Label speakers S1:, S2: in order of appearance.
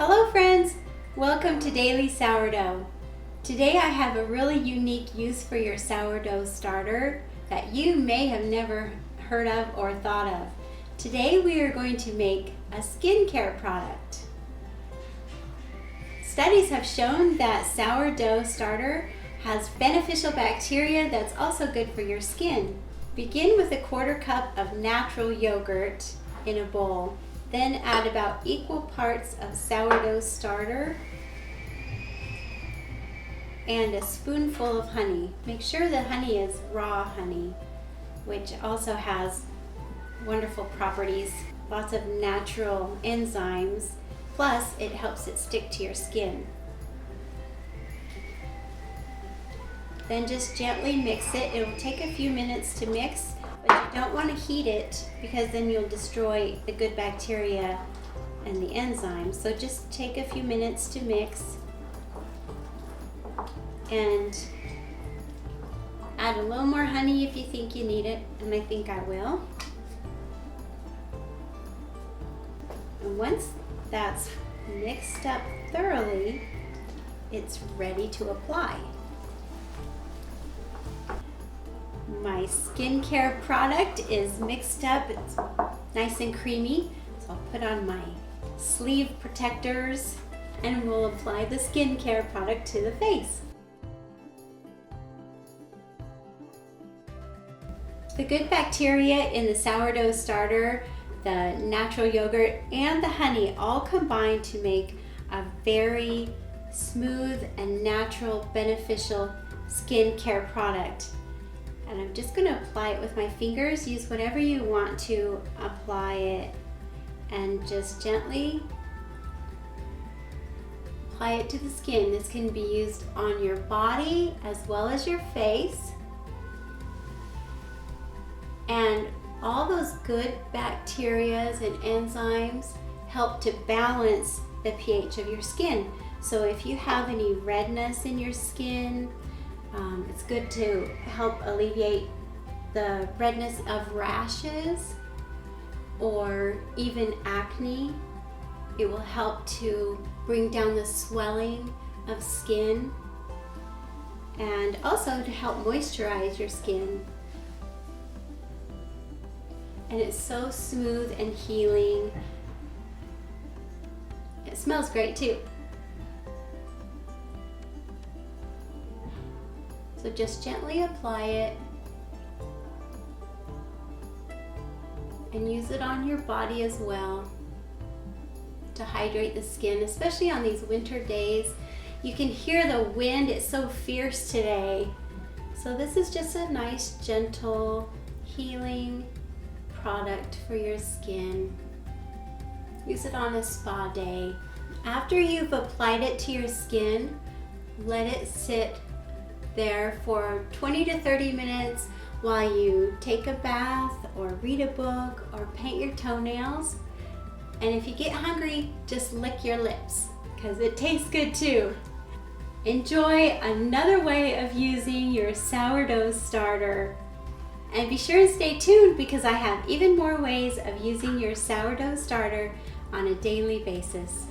S1: Hello friends! Welcome to Daily Sourdough. Today I have a really unique use for your sourdough starter that you may have never heard of or thought of. Today we are going to make a skincare product. Studies have shown that sourdough starter has beneficial bacteria that's also good for your skin. Begin with a 1/4 cup of natural yogurt in a bowl. Then add about equal parts of sourdough starter and a spoonful of honey. Make sure the honey is raw honey, which also has wonderful properties, lots of natural enzymes, plus it helps it stick to your skin. Then just gently mix it. It will take a few minutes to mix, but you don't want to heat it because then you'll destroy the good bacteria and the enzymes. So just take a few minutes to mix and add a little more honey if you think you need it, and I think I will. And once that's mixed up thoroughly, it's ready to apply. My skincare product is mixed up. It's nice and creamy. So I'll put on my sleeve protectors and we'll apply the skincare product to the face. The good bacteria in the sourdough starter, the natural yogurt, and the honey all combine to make a very smooth and natural, beneficial skincare product. And I'm just going to apply it with my fingers. Use whatever you want to apply it and just gently apply it to the skin. This can be used on your body as well as your face. And all those good bacteria and enzymes help to balance the pH of your skin. So if you have any redness in your skin, it's good to help alleviate the redness of rashes or even acne. It will help to bring down the swelling of skin and also to help moisturize your skin. And it's so smooth and healing. It smells great too. So just gently apply it and use it on your body as well to hydrate the skin, especially on these winter days. You can hear the wind, it's so fierce today. So this is just a nice, gentle, healing product for your skin. Use it on a spa day. After you've applied it to your skin, let it sit there for 20 to 30 minutes while you take a bath or read a book or paint your toenails. And if you get hungry, just lick your lips because it tastes good too. Enjoy another way of using your sourdough starter. And be sure to stay tuned because I have even more ways of using your sourdough starter on a daily basis.